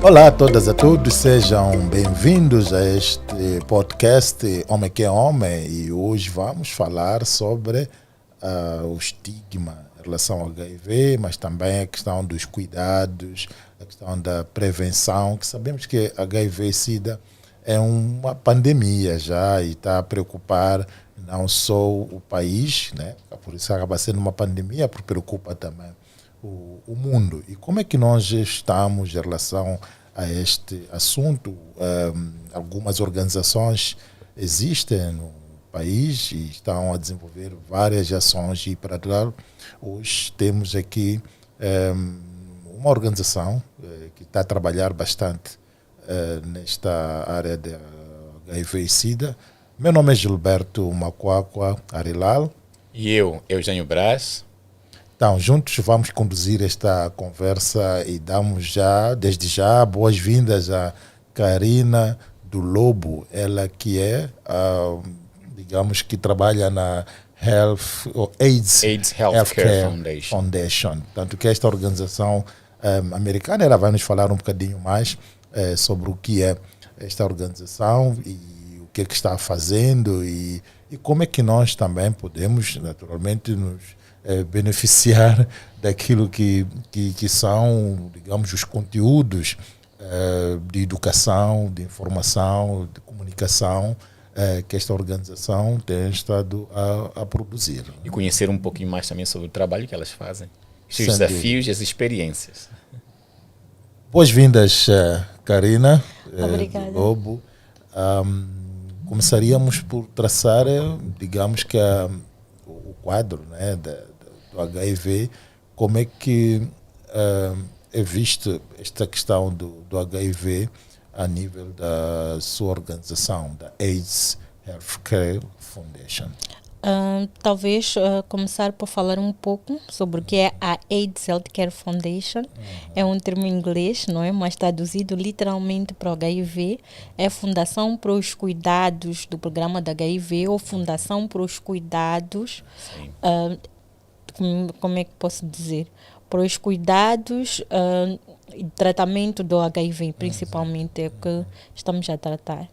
Olá a todas e a todos, sejam bem-vindos a este podcast Homem que é Homem, e hoje vamos falar sobre o estigma em relação ao HIV, mas também a questão dos cuidados, a questão da prevenção, que sabemos que HIV e SIDA é uma pandemia já e está a preocupar não só o país, né? Por isso acaba sendo uma pandemia, porque preocupa também o mundo. E como é que nós estamos em relação a este assunto? Algumas organizações existem no país e estão a desenvolver várias ações, e para lá hoje temos aqui uma organização que está a trabalhar bastante nesta área de HIV e SIDA. Meu nome é Gilberto Macuacua Arilal. E eu, Eugênio Brás. Então, juntos vamos conduzir esta conversa e damos desde já, boas-vindas a Karina do Lobo, ela que é, digamos que trabalha na AIDS Healthcare Foundation. Tanto que esta organização americana, ela vai nos falar um bocadinho mais sobre o que é esta organização e o que é que está fazendo e como é que nós também podemos, naturalmente, nos beneficiar daquilo que são, digamos, os conteúdos de educação, de informação, de comunicação que esta organização tem estado a produzir. E conhecer um pouquinho mais também sobre o trabalho que elas fazem, os seus desafios e as experiências. Boas-vindas, Karina Obrigada. do Lobo. Começaríamos por traçar, digamos que o quadro, né, do HIV, como é que é visto esta questão do HIV a nível da sua organização, da AIDS Healthcare Foundation. Talvez começar por falar um pouco sobre o que é a AIDS Healthcare Foundation. É um termo em inglês, não é? Mas traduzido literalmente para o HIV. É Fundação para os Cuidados do Programa da HIV ou Fundação para os Cuidados... como é que posso dizer? Para os cuidados e tratamento do HIV, principalmente, é o que estamos a tratar.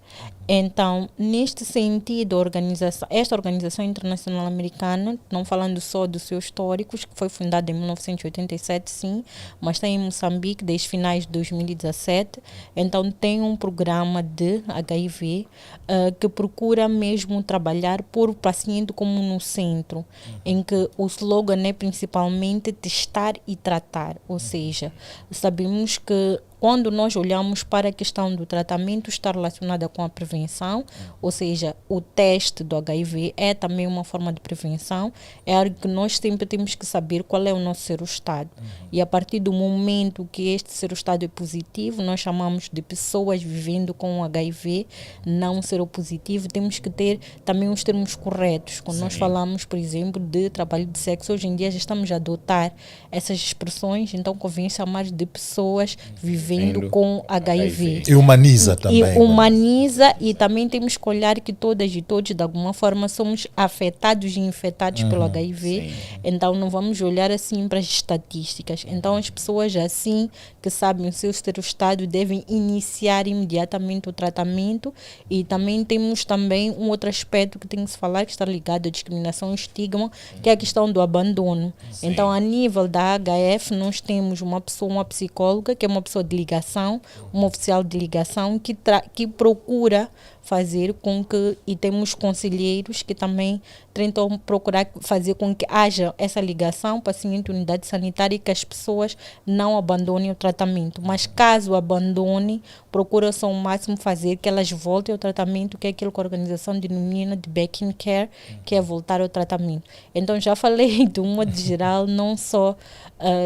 Então, neste sentido, esta organização internacional americana, não falando só dos seus históricos, que foi fundada em 1987, sim, mas está em Moçambique desde finais de 2017, então tem um programa de HIV que procura mesmo trabalhar por o paciente como no centro, em que o slogan é principalmente testar e tratar, ou seja, sabemos que quando nós olhamos para a questão do tratamento, está relacionada com a prevenção, ou seja, o teste do HIV é também uma forma de prevenção, é algo que nós sempre temos que saber qual é o nosso serostado. E a partir do momento que este serostado é positivo, nós chamamos de pessoas vivendo com HIV não seropositivo, temos que ter também os termos corretos. Quando nós falamos, por exemplo, de trabalho de sexo, hoje em dia já estamos a adotar essas expressões, então convém chamar de pessoas vivendo com HIV. E humaniza também. E humaniza, e também temos que olhar que todas e todos, de alguma forma, somos afetados e infectados pelo HIV. Então, não vamos olhar assim para as estatísticas. Então, as pessoas assim que sabem o seu estado devem iniciar imediatamente o tratamento. E também temos também um outro aspecto que tem que se falar, que está ligado à discriminação e estigma, que é a questão do abandono. Então, a nível da HF, nós temos uma psicóloga, que é uma pessoa de ligação, um oficial de ligação que procura fazer com que, e temos conselheiros que também tentam procurar fazer com que haja essa ligação paciente-unidade sanitária e que as pessoas não abandonem o tratamento. Mas caso abandone, procura-se ao máximo fazer que elas voltem ao tratamento, que é aquilo que a organização denomina de back in care, que é voltar ao tratamento. Então já falei de um modo geral, não só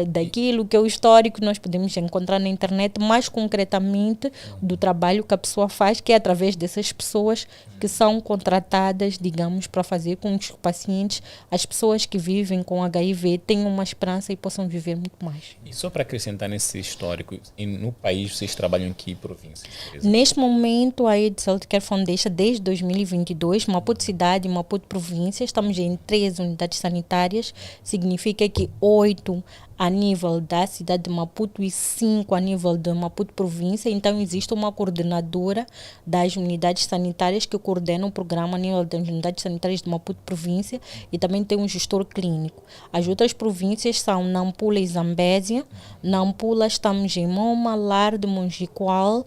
daquilo que é o histórico nós podemos encontrar na internet, mais concretamente do trabalho que a pessoa faz, que é através dessas pessoas que são contratadas, digamos, para fazer com que os pacientes, as pessoas que vivem com HIV, tenham uma esperança e possam viver muito mais. E só para acrescentar nesse histórico, no país vocês trabalham em que províncias? Neste momento, a AIDS Healthcare Foundation, desde 2022, Maputo Cidade e Maputo Província, estamos em 3 unidades sanitárias, significa que 8 a nível da cidade de Maputo e 5 a nível de Maputo província. Então existe uma coordenadora das unidades sanitárias que coordena o programa a nível das unidades sanitárias de Maputo província, e também tem um gestor clínico. As outras províncias são Nampula e Zambésia. Nampula estamos em Moma, Larde, Mongiqual,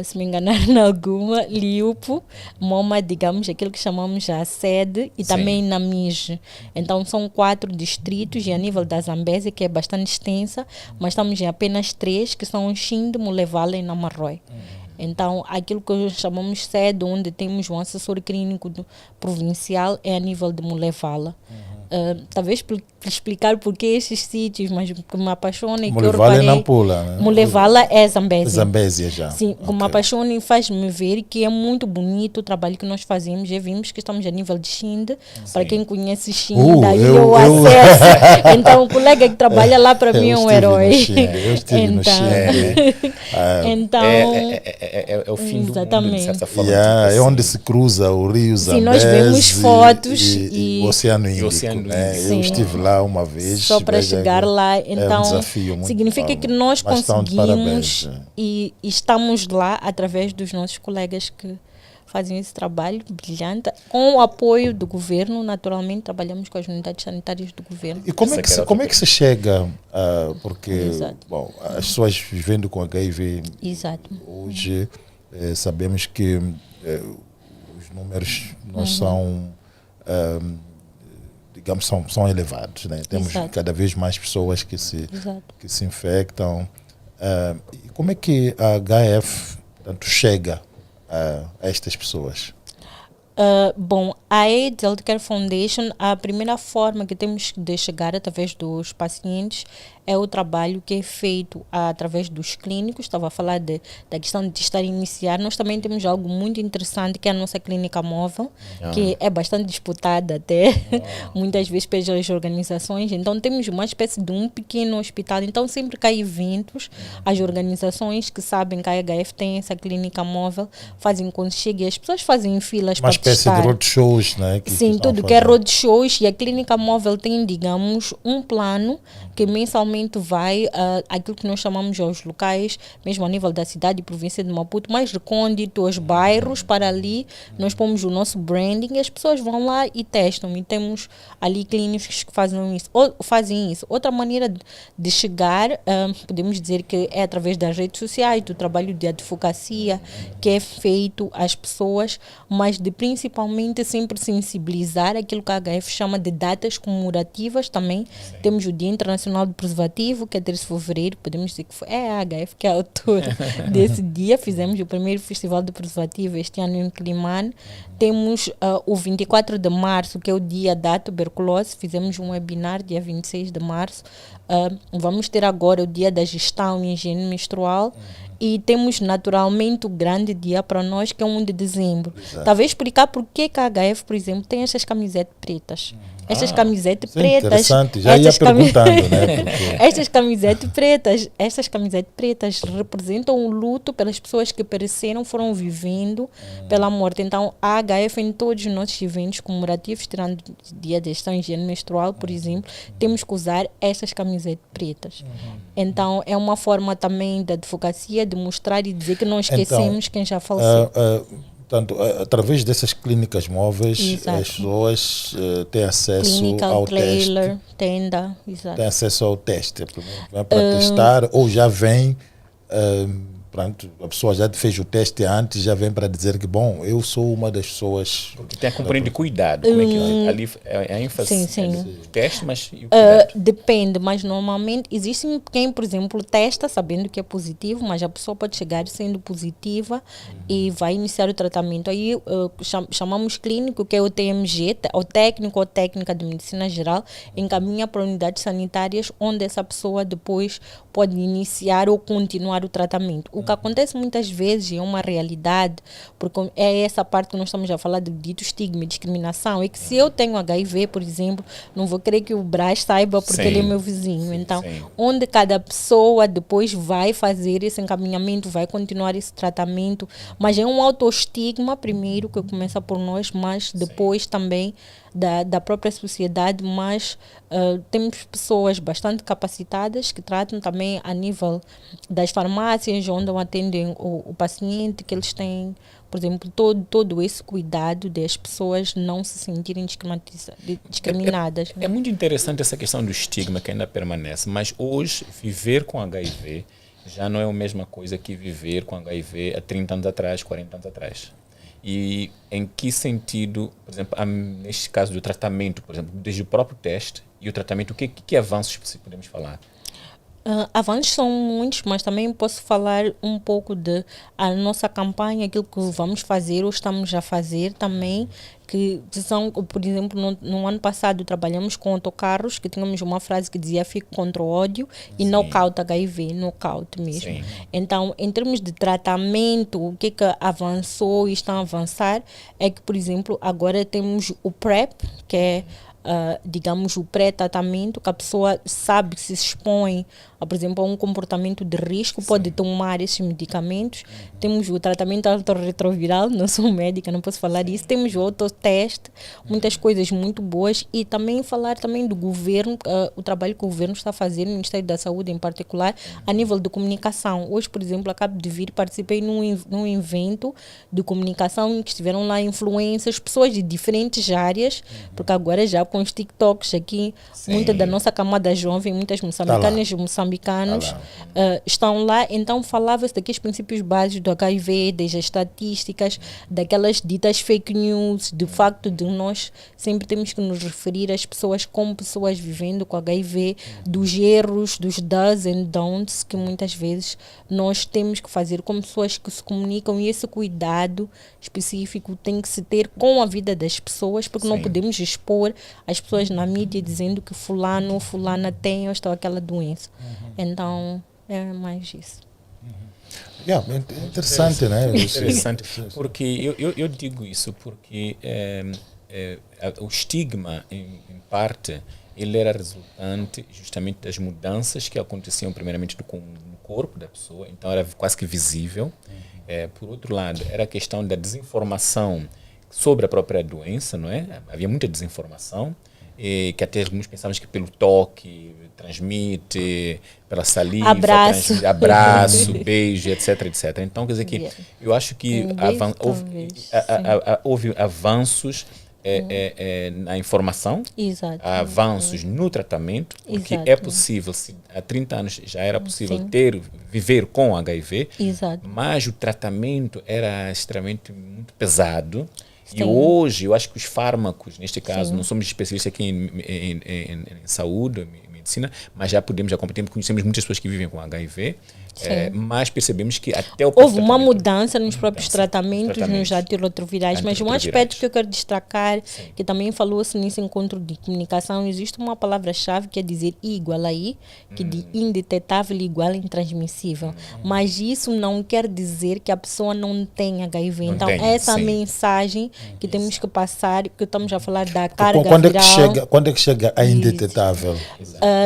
se me enganar em alguma, Liupo, Moma, digamos, aquilo que chamamos a sede, e também Namige. Então são 4 distritos, e a nível da Zambésia, que é bastante extensa, mas estamos em apenas 3, que são Xinde, Mulevala e Namarrói. Então, aquilo que chamamos sede, onde temos um assessor clínico provincial, é a nível de Mulevala. Talvez explicar porque esses sítios, mas que me apaixona e que eu Mulevala reparei. é Nampula, né? Mulevala é Zambésia. Zambésia já. Sim, que me apaixona e faz-me ver que é muito bonito o trabalho que nós fazemos. Já vimos que estamos a nível de Xinde. Para quem conhece Xinde, aí eu acesso. Então, o colega que trabalha lá para mim é um herói. Eu estive no Xinde. Então, é o fim do mundo, de certa forma. É onde se cruza o rio Zambésia. Sim, nós vemos fotos e o Oceano Índico. Né? Eu estive lá uma vez. Só para chegar lá, então, desafio muito significa que nós conseguimos parabéns, e estamos lá através dos nossos colegas que fazem esse trabalho brilhante, com o apoio do governo. Naturalmente, trabalhamos com as unidades sanitárias do governo. E como é que se chega, porque bom, as pessoas vivendo com HIV, hoje sabemos que os números não são... digamos, são elevados, né? Temos cada vez mais pessoas que se infectam. E como é que a HF chega a estas pessoas? Bom, a AIDS Healthcare Foundation, a primeira forma que temos de chegar através dos pacientes é o trabalho que é feito através dos clínicos. Estava a falar da questão de estar a iniciar. Nós também temos algo muito interessante, que é a nossa clínica móvel, que é bastante disputada até, muitas vezes pelas organizações. Então temos uma espécie de um pequeno hospital. Então sempre que há eventos, as organizações que sabem que a HF tem essa clínica móvel fazem quando chegue. As pessoas fazem filas para testar. Uma espécie de roadshows, né? Sim, tudo que é roadshows, e a clínica móvel tem, digamos, um plano que mensalmente vai aquilo que nós chamamos aos locais, mesmo a nível da cidade e província de Maputo, mais recôndito, os bairros, para ali nós pomos o nosso branding e as pessoas vão lá e testam, e temos ali clínicos que fazem isso. Outra maneira de chegar, podemos dizer que é através das redes sociais, do trabalho de advocacia que é feito às pessoas, mas de principalmente sempre sensibilizar aquilo que a HF chama de datas comemorativas também. Temos o Dia Internacional do Preservativo, que é 13 de fevereiro, podemos dizer que é a HF que é a autora desse dia. Fizemos o primeiro festival do preservativo este ano em Climane. Temos o 24 de março, que é o dia da tuberculose. Fizemos um webinar dia 26 de março. Vamos ter agora o dia da gestão e higiene menstrual. E temos naturalmente o grande dia para nós, que é 1 de dezembro. Talvez explicar porque que a HF, por exemplo, tem essas camisetas pretas. Estas camisetas pretas. Interessante, já ia perguntando, né? Estas camisetas pretas representam o luto pelas pessoas que pereceram, foram vivendo pela morte. Então, a HF, em todos os nossos eventos comemorativos, tirando o dia da gestão e higiene menstrual, por exemplo, temos que usar estas camisetas pretas. Então, é uma forma também da advocacia de mostrar e dizer que não esquecemos quem já faleceu. Portanto, através dessas clínicas móveis, as pessoas têm acesso ao teste. Tenda, têm acesso ao teste. Para testar, ou já vem, pronto, a pessoa já fez o teste antes, já vem para dizer que, bom, eu sou uma das pessoas... Porque tem a componente de cuidado. Como é que ali é a ênfase? Sim. O teste, mas e o cuidado? Depende, mas normalmente existe quem, por exemplo, testa sabendo que é positivo, mas a pessoa pode chegar sendo positiva e vai iniciar o tratamento. Aí chamamos clínico, que é o TMG, o técnico ou técnica de medicina geral, encaminha para unidades sanitárias, onde essa pessoa depois pode iniciar ou continuar o tratamento. O que acontece muitas vezes, é uma realidade, porque é essa parte que nós estamos a falar do dito estigma e discriminação, é que se eu tenho HIV, por exemplo, não vou querer que o Brás saiba porque ele é meu vizinho. Então, onde cada pessoa depois vai fazer esse encaminhamento, vai continuar esse tratamento, mas é um autoestigma primeiro, que começa por nós, mas depois também da própria sociedade, mas temos pessoas bastante capacitadas que tratam também a nível das farmácias, onde atendem o paciente, que eles têm, por exemplo, todo esse cuidado das pessoas não se sentirem discriminadas. É muito interessante essa questão do estigma que ainda permanece, mas hoje viver com HIV já não é a mesma coisa que viver com HIV há 30 anos atrás, 40 anos atrás. E em que sentido, por exemplo, neste caso do tratamento, por exemplo, desde o próprio teste e o tratamento, o que avanços podemos falar? Avanços são muitos, mas também posso falar um pouco de a nossa campanha, aquilo que vamos fazer ou estamos a fazer também, que são, por exemplo, no ano passado trabalhamos com autocarros, que tínhamos uma frase que dizia fique contra o ódio e nocaute HIV, nocaute mesmo. Sim. Então, em termos de tratamento, o que avançou e está a avançar é que, por exemplo, agora temos o PrEP, que é digamos, o pré-tratamento, que a pessoa sabe que se expõe, por exemplo, a um comportamento de risco, pode tomar esses medicamentos. Temos o tratamento antirretroviral, não sou médica, não posso falar disso. Temos o autoteste, muitas coisas muito boas. E também falar também do governo, o trabalho que o governo está fazendo, o Ministério da Saúde em particular, a nível de comunicação. Hoje, por exemplo, acabo de vir, participei num evento de comunicação em que estiveram lá influencers, pessoas de diferentes áreas, porque agora já com os TikToks aqui, muita da nossa camada jovem, muitas moçambicanas e moçambicanos estão lá. Então falava-se daqueles princípios básicos do HIV, das estatísticas, daquelas ditas fake news, do facto de nós sempre temos que nos referir às pessoas como pessoas vivendo com HIV, dos erros, dos does and don'ts que muitas vezes nós temos que fazer como pessoas que se comunicam, e esse cuidado específico tem que se ter com a vida das pessoas, porque não podemos expor as pessoas na mídia dizendo que fulano ou fulana tem esta ou aquela doença. Então, é mais isso. Interessante, né? Interessante, porque eu digo isso porque o estigma, em parte, ele era resultante justamente das mudanças que aconteciam primeiramente no corpo da pessoa, então era quase que visível. Por outro lado, era a questão da desinformação sobre a própria doença, não é? Havia muita desinformação, que até alguns pensávamos que pelo toque transmite, pela saliva, abraço, beijo, etc. Então, quer dizer que eu acho que houve avanços na informação, avanços no tratamento, porque é possível, há 30 anos já era possível viver com HIV, mas o tratamento era extremamente muito pesado. E hoje, eu acho que os fármacos, neste caso, não somos especialistas aqui em saúde, medicina, mas já conhecemos muitas pessoas que vivem com HIV, mas percebemos que até o houve uma mudança nos próprios tratamentos, nos antirretrovirais, mas um aspecto que eu quero destacar, que também falou-se nesse encontro de comunicação, existe uma palavra-chave que é dizer igual aí, que de indetetável igual a intransmissível, mas isso não quer dizer que a pessoa não tem HIV. Então, essa mensagem que temos que passar, que estamos a falar da carga viral. Quando é que chega a indetetável?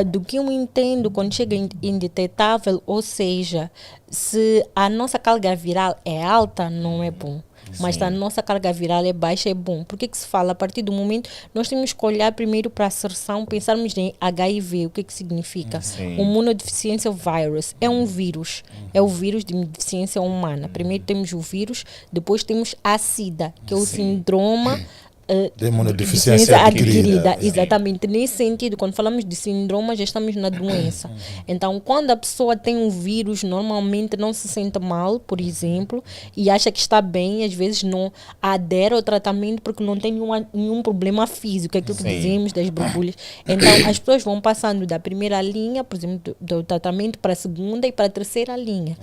Do que eu entendo, quando chega indetetável, ou seja, se a nossa carga viral é alta, não é bom. Mas se a nossa carga viral é baixa, é bom. Por que se fala? A partir do momento, nós temos que olhar primeiro para a asserção, pensarmos em HIV, o que significa? O imunodeficiência vírus é um vírus, é o vírus de deficiência humana. Primeiro temos o vírus, depois temos a SIDA, que é o síndrome de imunodeficiência adquirida. Exatamente. Nesse sentido, quando falamos de síndrome, já estamos na doença. Então, quando a pessoa tem um vírus, normalmente não se sente mal, por exemplo, e acha que está bem, às vezes não adere ao tratamento porque não tem nenhum problema físico, é aquilo que dizemos das borbulhas. Então, as pessoas vão passando da primeira linha, por exemplo, do tratamento para a segunda e para a terceira linha.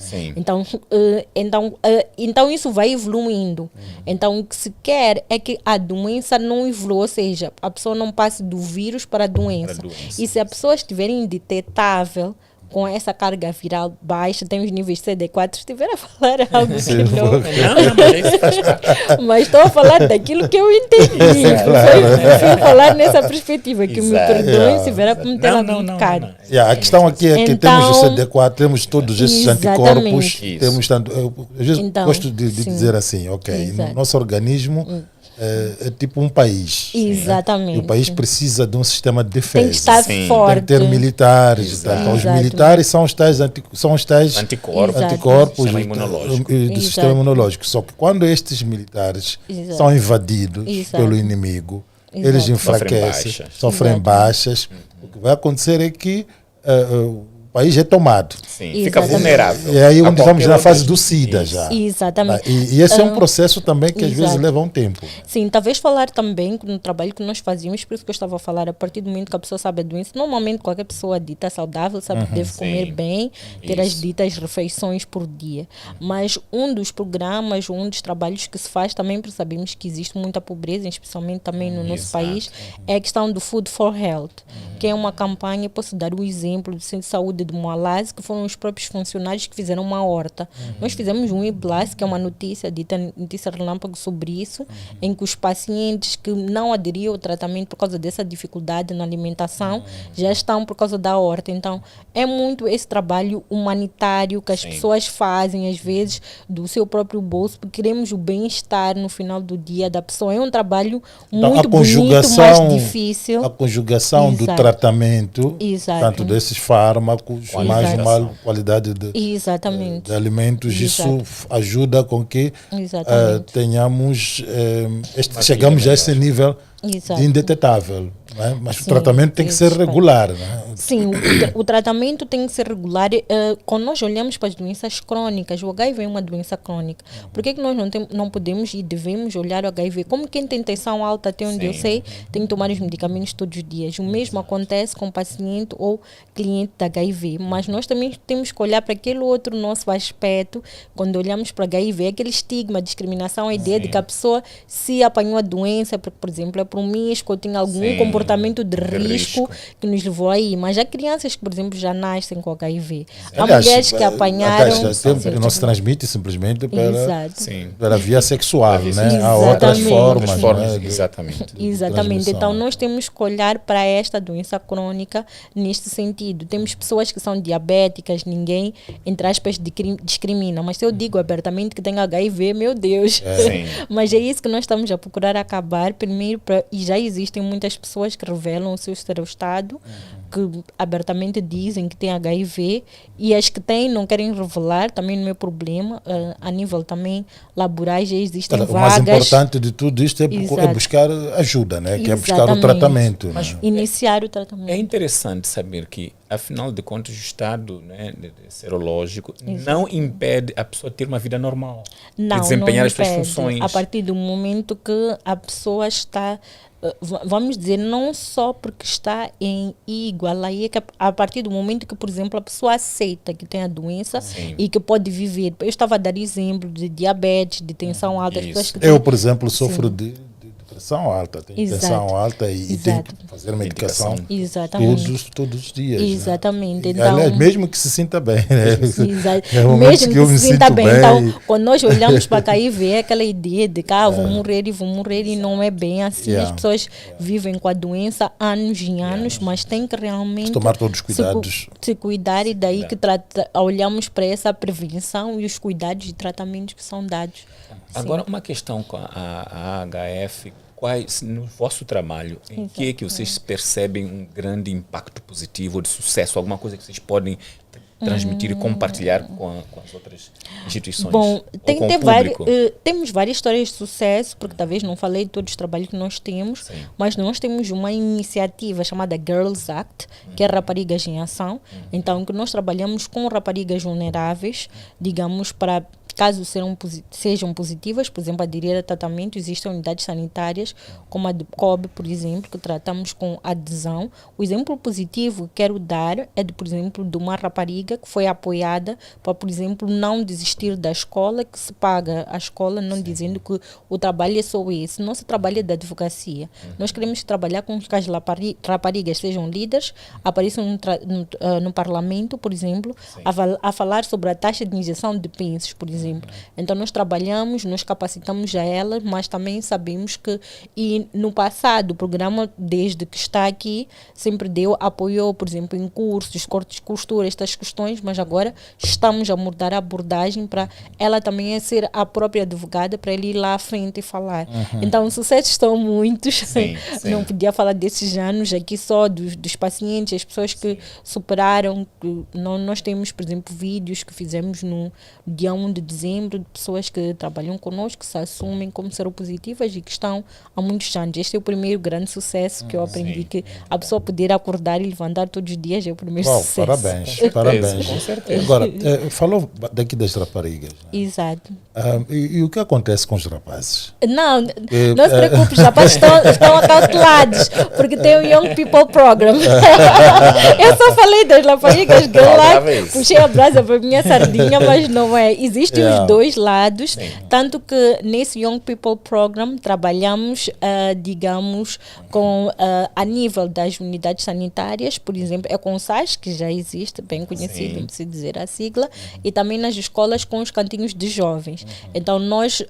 Então, isso vai evoluindo. Então, o que se quer é que a doença não evolua, ou seja, a pessoa não passe do vírus para a doença. E se a pessoa estiver indetetável, com essa carga viral baixa, tem os níveis CD4, se estiver a falar algo que não... Não, mas isso faz parte. Mas estou a falar daquilo que eu entendi. Prefiro falar nessa perspectiva, que me Exato. perdoem se vier a meter lá Não. A questão aqui é que Então, temos o CD4, temos todos esses exatamente. anticorpos, Isso. temos tanto, eu, às vezes Então, gosto de sim. dizer assim, ok, Exato. no nosso organismo é tipo um país. Exatamente. E o país precisa de um sistema de defesa. Tem que estar Sim. forte. Tem que ter militares. Exato. Então, os Exato. militares são os tais, Anticorpos. anticorpos Sistema do imunológico. sistema Exato. imunológico. Só que quando estes militares Exato. são invadidos Exato. pelo inimigo, Exato. eles enfraquecem, sofrem Exato. baixas. O que vai acontecer é que o país é tomado. Sim, Exatamente. fica vulnerável. E aí a onde estamos qualquer na outra- fase do SIDA Isso. já. Exatamente. E esse é um processo também que às vezes exato. leva um tempo. Sim, talvez falar também no trabalho que nós fazíamos, por isso que eu estava a falar, a partir do momento que a pessoa sabe a doença, normalmente qualquer pessoa dita saudável sabe que deve comer Sim. bem, ter as Isso. ditas refeições por dia. Mas um dos programas, um dos trabalhos que se faz também, porque sabemos que existe muita pobreza, especialmente também no nosso Exato. país, é a questão do Food for Health, que é uma campanha, posso dar um exemplo do Centro de Saúde de Moalase, que foram os próprios funcionários que fizeram uma horta. Nós fizemos um e-blast, que é uma notícia, dita notícia relâmpago sobre isso, em que os pacientes que não aderiam ao tratamento por causa dessa dificuldade na alimentação já estão por causa da horta. Então, é muito esse trabalho humanitário que as Sim. pessoas fazem, às vezes, do seu próprio bolso, porque queremos o bem-estar no final do dia da pessoa. É um trabalho Então, muito a bonito, conjugação, mas difícil. a conjugação do Exato. tratamento, Exato. tanto desses fármacos, mais Exato. uma qualidade de Exatamente. alimentos, isso Exato. ajuda com que Exatamente. tenhamos, Uma chegamos vida a esse nível Exato. de indetetável. Né? Mas o Sim, tratamento tem que ser respeito. regular. Né? Sim, o tratamento tem que ser regular. Quando nós olhamos para as doenças crônicas, o HIV é uma doença crônica. Por que nós não podemos e devemos olhar o HIV? Como quem tem tensão alta, até onde eu Sim. sei, tem que tomar os medicamentos todos os dias. O mesmo acontece com o paciente ou cliente da HIV. Mas nós também temos que olhar para aquele outro nosso aspecto. Quando olhamos para HIV, aquele estigma, discriminação, a ideia de que a pessoa se apanhou a doença, porque, por exemplo, é promíscuo, ou tem algum Sim. comportamento de De risco risco. que nos levou aí. Mas há crianças que, por exemplo, já nascem com HIV. Há Aliás, mulheres que apanharam... não se transmite simplesmente Exato. Sim. pela via sexual, Via né? sexual. Há outras Exatamente. formas. Outras formas, né, de exatamente. Exatamente. transmissão. Então, nós temos que olhar para esta doença crônica neste sentido. Temos pessoas que são diabéticas, ninguém, entre aspas, discrimina. Mas se eu digo abertamente que tenho HIV, meu Deus. Sim. Mas é isso que nós estamos a procurar acabar. Primeiro, e já existem muitas pessoas que revelam o seu estado, que abertamente dizem que têm HIV, e as que têm não querem revelar, também não é problema. A nível também laborais já existem O mais vagas. importante de tudo isto é Exato. buscar ajuda, né? Que é buscar o Exatamente. tratamento. Né? Iniciar o tratamento. É interessante saber que, afinal de contas, o estado, né, serológico não impede a pessoa ter uma vida normal, de desempenhar não as suas impede. funções. A partir do momento que a pessoa está, vamos dizer, não só porque está em igualdade, é que a partir do momento que, por exemplo, a pessoa aceita que tem a doença Sim. e que pode viver. Eu estava a dar exemplo de diabetes, de tensão alta, as Isso. pessoas que Eu, têm- por exemplo, sofro de pressão alta, tenho Exato. tensão alta e tenho Exato. que fazer medicação Exatamente. todos os dias. Exatamente. Né? Então, Aliás, mesmo que se sinta bem. Né? Exato. É momentos Mesmo que eu que me se sinta sinto bem. bem. Então, quando nós olhamos para a HIV, é aquela ideia de que vou morrer e não é bem assim. Yeah. As pessoas vivem com a doença anos e anos, mas tem que realmente Tomar todos os cuidados. se cuidar, e daí que olhamos para essa prevenção e os cuidados e tratamentos que são dados. Agora, uma questão com a HF, quais, no vosso trabalho, em que é que vocês percebem um grande impacto positivo, de sucesso, alguma coisa que vocês podem transmitir e compartilhar com as outras instituições? Bom, ou tem com que ter o público? temos várias histórias de sucesso, porque talvez não falei de todos os trabalhos que nós temos, Sim. mas nós temos uma iniciativa chamada Girls Act, que é Raparigas em Ação, então que nós trabalhamos com raparigas vulneráveis, digamos, para caso sejam positivas, por exemplo, aderir a tratamento, existem unidades sanitárias, como a de COB, por exemplo, que tratamos com adesão. O exemplo positivo que quero dar é, por exemplo, de uma rapariga que foi apoiada para, por exemplo, não desistir da escola, que se paga a escola, não dizendo que o trabalho é só esse. Nosso trabalho é da advocacia. Nós queremos trabalhar com que as raparigas sejam líderes, apareçam no parlamento, por exemplo, a falar sobre a taxa de injeção de pensos, por exemplo. Então nós trabalhamos, nós capacitamos a elas, mas também sabemos que, e no passado o programa, desde que está aqui, sempre apoiou, por exemplo, em cursos, cortes de costura, estas questões, mas agora estamos a mudar a abordagem para ela também ser a própria advogada, para ele ir lá à frente e falar. Então os sucessos estão muitos, não podia falar desses anos aqui só dos pacientes, as pessoas que superaram, que nós temos, por exemplo, vídeos que fizemos no dia 1 de dezembro de pessoas que trabalham conosco, que se assumem como seropositivas e que estão há muitos anos. Este é o primeiro grande sucesso que eu aprendi, que a pessoa poder acordar e levantar todos os dias é o primeiro sucesso. Parabéns. Com certeza. Agora, falou daqui das raparigas. Né? Exato. E o que acontece com os rapazes? Não se preocupe, os rapazes estão acautelados, porque tem o Young People Program. Eu só falei das raparigas que lá puxei a brasa para a minha sardinha, mas não é. Existem os dois lados, tanto que nesse Young People Program trabalhamos, digamos, com a nível das unidades sanitárias, por exemplo, é com o SAS, que já existe, bem conhecido, não preciso dizer a sigla, e também nas escolas com os cantinhos de jovens. Então nós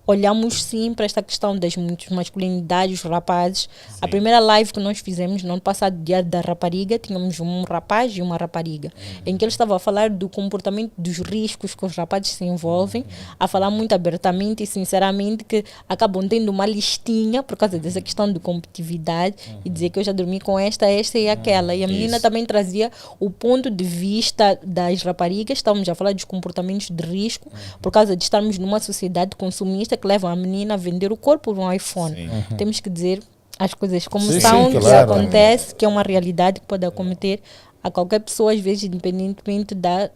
olhamos sim para esta questão das masculinidades, os rapazes. A primeira live que nós fizemos no ano passado, dia da rapariga, tínhamos um rapaz e uma rapariga, em que ele estava a falar do comportamento, dos riscos que os rapazes se envolvem, a falar muito abertamente e sinceramente que acabam tendo uma listinha por causa dessa questão de competitividade e dizer que eu já dormi com esta e aquela. E a menina também trazia o ponto de vista das raparigas. Estávamos a falar dos comportamentos de risco por causa de estarmos numa sociedade consumista que leva a menina a vender o corpo por um iPhone. Temos que dizer as coisas como são, que acontece, que é uma realidade que pode acometer a qualquer pessoa, às vezes, independentemente da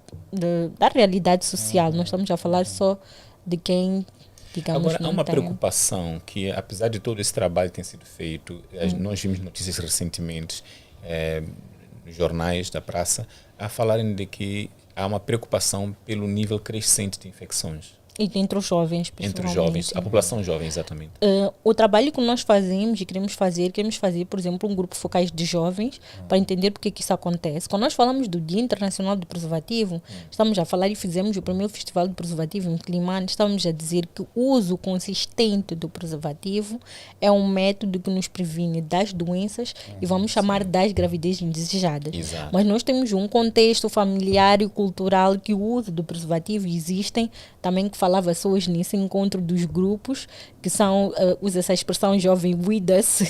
realidade social. Nós estamos a falar só de quem, digamos, agora, há uma preocupação que, apesar de todo esse trabalho que tem sido feito, nós vimos notícias recentemente nos jornais da praça a falarem de que há uma preocupação pelo nível crescente de infecções. E entre os jovens, entre os jovens, a população jovem, exatamente. O trabalho que nós fazemos e queremos fazer, por exemplo, um grupo focais de jovens para entender porque que isso acontece. Quando nós falamos do Dia Internacional do Preservativo, estamos a falar e fizemos o primeiro festival do preservativo em Climane, estamos a dizer que o uso consistente do preservativo é um método que nos previne das doenças e vamos chamar das gravidez indesejadas. Exato. Mas nós temos um contexto familiar e cultural que o uso do preservativo existem também, que falava só hoje nesse encontro dos grupos, que são, usa essa expressão jovem, with us,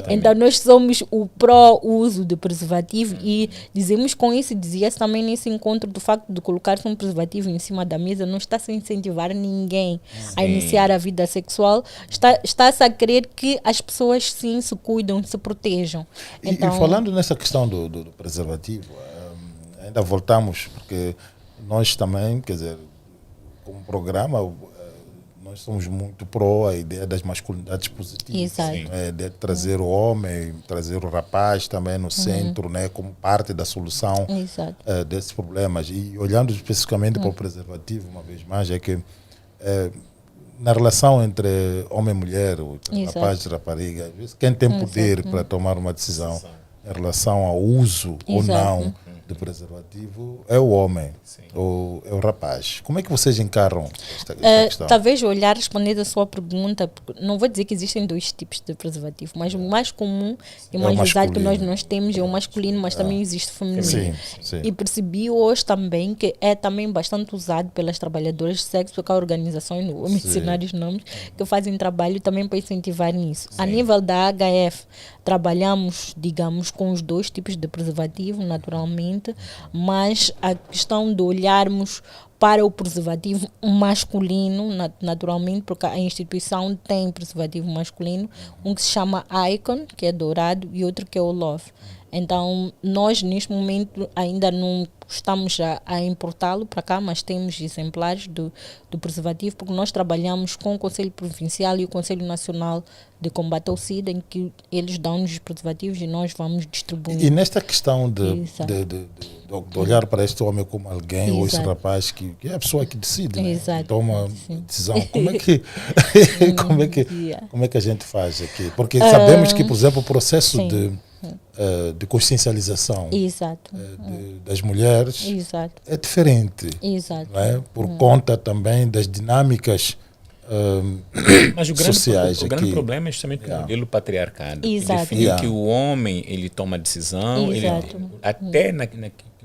então nós somos o pró-uso do preservativo e dizemos com isso, dizia-se também nesse encontro, do facto de colocar-se um preservativo em cima da mesa, não está a incentivar ninguém a iniciar a vida sexual, está-se a querer que as pessoas sim se cuidam, se protejam. Então, e falando nessa questão do preservativo, ainda voltamos, porque nós também, quer dizer, como programa, nós somos muito pró a ideia das masculinidades positivas. De trazer o homem, trazer o rapaz também no centro, né, como parte da solução desses problemas. E olhando especificamente para o preservativo, uma vez mais, é que na relação entre homem e mulher, rapaz e rapariga, quem tem poder para tomar uma decisão em relação ao uso ou não do preservativo é o homem, ou é o rapaz. Como é que vocês encaram esta questão? Talvez olhar, respondendo a sua pergunta, não vou dizer que existem dois tipos de preservativo, mas o mais comum e mais usado que nós temos é o masculino, mas também existe o feminino. Sim. E percebi hoje também que é também bastante usado pelas trabalhadoras de sexo, porque há organizações, não vou mencionar os nomes, que fazem trabalho também para incentivar nisso. A nível da HF, trabalhamos, digamos, com os dois tipos de preservativo, naturalmente, mas a questão de olharmos para o preservativo masculino, naturalmente, porque a instituição tem preservativo masculino, um que se chama Icon, que é dourado, e outro que é o Love. Então, nós neste momento ainda não estamos a importá-lo para cá, mas temos exemplares do preservativo, porque nós trabalhamos com o Conselho Provincial e o Conselho Nacional de Combate ao SIDA, em que eles dão-nos os preservativos e nós vamos distribuir. E nesta questão de olhar para este homem como alguém, ou esse rapaz que é a pessoa que decide, né? Toma decisão, como é que a gente faz aqui? Porque sabemos que, por exemplo, o processo de consciencialização das mulheres é diferente, não é? Por conta também das dinâmicas mas sociais. O grande problema é justamente o modelo patriarcado. Que define que o homem ele toma decisão, até na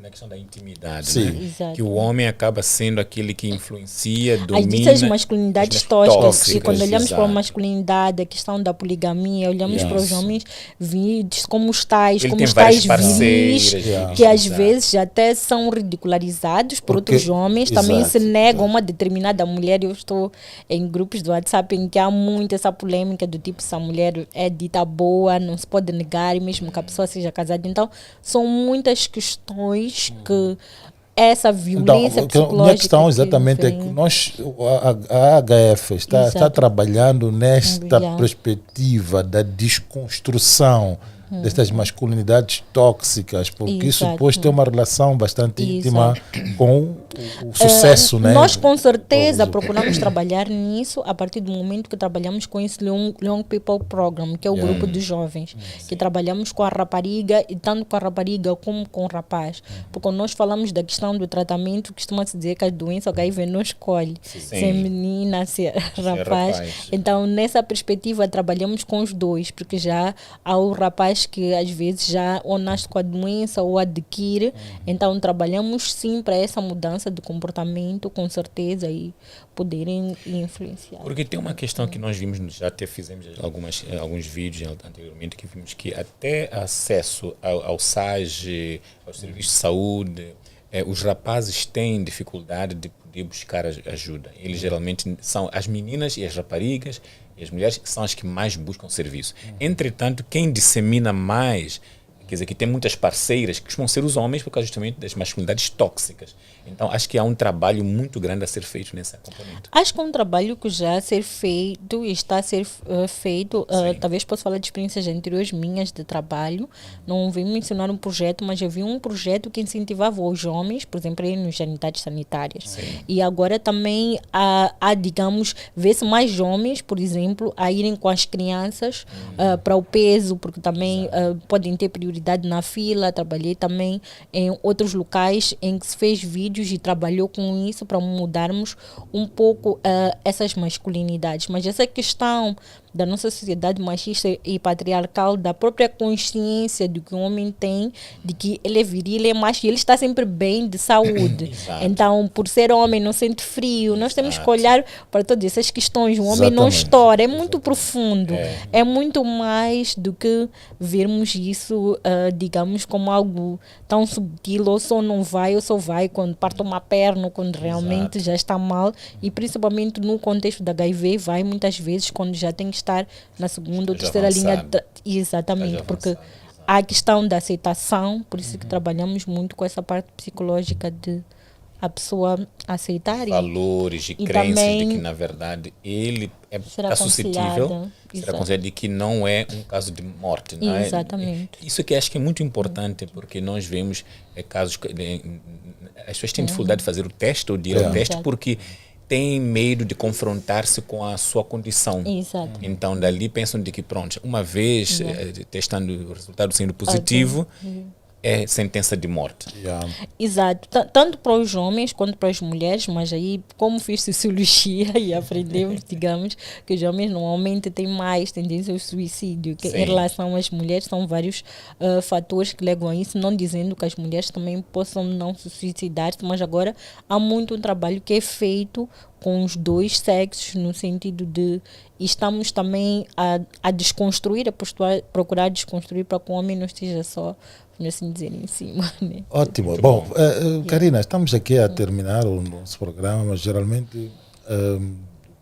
questão da intimidade, né? Que o homem acaba sendo aquele que influencia, domina as ditas masculinidades tóxicas. E quando olhamos para a masculinidade, a questão da poligamia, olhamos para os homens vistos como os tais, viris, que às vezes até são ridicularizados por outros homens, também se negam uma determinada mulher. Eu estou em grupos do WhatsApp em que há muito essa polêmica do tipo, se a mulher é dita boa, não se pode negar, mesmo que a pessoa seja casada. Então, são muitas questões que essa violência psicológica... Minha questão exatamente é que a HF está trabalhando nesta perspectiva da desconstrução destas masculinidades tóxicas, porque isso depois tem uma relação bastante íntima com o sucesso, né? Nós com certeza procuramos trabalhar nisso a partir do momento que trabalhamos com esse Young People Program, que é o grupo de jovens, que trabalhamos com a rapariga, e tanto com a rapariga como com o rapaz, porque quando nós falamos da questão do tratamento, costuma-se dizer que a doença HIV não escolhe se é menina, se é rapaz. Então, nessa perspectiva, trabalhamos com os dois, porque já há o rapaz que às vezes já ou nasce com a doença ou adquire. Então trabalhamos sim para essa mudança de comportamento, com certeza, e poderem influenciar. Porque tem uma questão que nós vimos, já até fizemos alguns vídeos anteriormente, que vimos que até acesso ao SAGE, ao serviço de saúde, os rapazes têm dificuldade de poder buscar ajuda. Eles geralmente são as meninas e as raparigas e as mulheres que são as que mais buscam serviço. Entretanto, quem dissemina mais, quer dizer, que tem muitas parceiras, que costumam ser os homens por causa justamente das masculinidades tóxicas. Então, acho que há um trabalho muito grande a ser feito nessa componente. Acho que é um trabalho que já a ser feito e está a ser feito. Talvez possa falar de experiências anteriores minhas de trabalho. Não vim mencionar um projeto, mas eu vi um projeto que incentivava os homens, por exemplo, nos unidades sanitárias. Sim. E agora também há, digamos, vê-se mais homens, por exemplo, a irem com as crianças para o peso, porque também podem ter prioridade na fila. Trabalhei também em outros locais em que se fez vídeos e trabalhou com isso para mudarmos um pouco essas masculinidades. Mas essa questão da nossa sociedade machista e patriarcal, da própria consciência de que o homem tem, de que ele é viril, é macho, e ele está sempre bem de saúde. Então, por ser homem, não sente frio. Nós temos que olhar para todas essas questões. O homem não estoura, é muito profundo. É muito mais do que vermos isso, digamos, como algo tão subtil, ou só não vai, ou só vai quando parte uma perna, ou quando realmente já está mal. E principalmente no contexto da HIV, vai muitas vezes quando já tem que estar na segunda ou terceira linha. Exatamente, porque há a questão da aceitação, por isso que trabalhamos muito com essa parte psicológica de a pessoa aceitar. Valores e crenças de que, na verdade, ele está suscetível, será considerado de que não é um caso de morte. Não Exatamente. Isso que acho que é muito importante, porque nós vemos casos... as pessoas têm dificuldade de fazer o teste ou de ir ao teste, porque têm medo de confrontar-se com a sua condição. Exato. Então, dali pensam de que, pronto, uma vez testando o resultado sendo positivo, é sentença de morte. Exato. Tanto para os homens quanto para as mulheres, mas aí, como fiz sociologia e aprendemos, digamos, que os homens normalmente têm mais tendência ao suicídio, que em relação às mulheres são vários fatores que legam a isso, não dizendo que as mulheres também possam não se suicidar, mas agora há muito um trabalho que é feito com os dois sexos, no sentido de estamos também a desconstruir, procurar desconstruir para que o homem não esteja só, vamos assim dizer, em cima. Né? Ótimo. Bom, Karina, estamos aqui a terminar o nosso programa, mas geralmente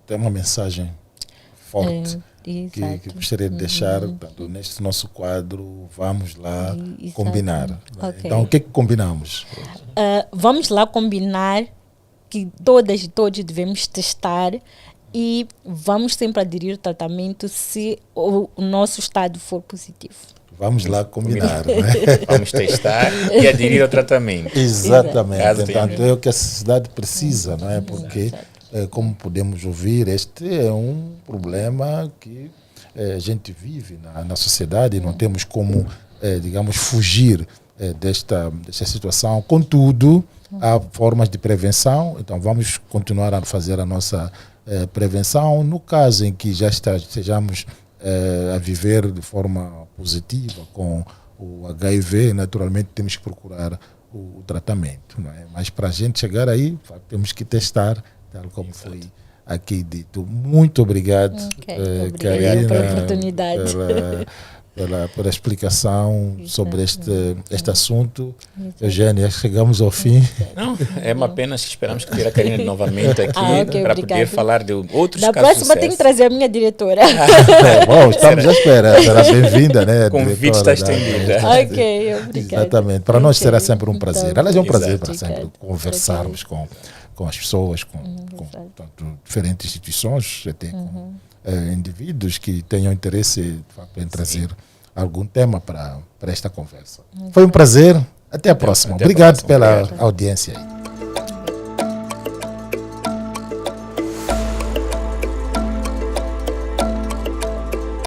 tem uma mensagem forte que gostaria de deixar neste nosso quadro. Vamos lá combinar. Okay. Então, o que é que combinamos? Vamos lá combinar que todas e todos devemos testar e vamos sempre aderir ao tratamento se o nosso estado for positivo. Vamos lá combinar. Né? Vamos testar e aderir ao tratamento. Exatamente. Portanto, é o que a sociedade precisa, não é? Porque, como podemos ouvir, este é um problema que a gente vive na sociedade e não temos como, digamos, fugir desta situação. Contudo, há formas de prevenção, então vamos continuar a fazer a nossa prevenção. No caso em que já estejamos a viver de forma positiva com o HIV, naturalmente temos que procurar o tratamento. Não é? Mas para a gente chegar aí, temos que testar, tal como foi aqui dito. Muito obrigado, Karina, pela oportunidade. Pela explicação sobre este assunto. Eugênia, chegamos ao fim. Não, é uma pena, esperamos que ter a Karina novamente aqui para poder falar de outros da casos. Da próxima tem que trazer a minha diretora. Bom, estamos à espera. Será bem-vinda, né? O convite está estendido. Ok, obrigada. Exatamente. Para nós será sempre um prazer. Aliás, é um prazer para sempre conversarmos com as pessoas, com diferentes instituições, até com indivíduos que tenham interesse em trazer algum tema para esta conversa. Foi um prazer. Até a próxima. Obrigado pela audiência.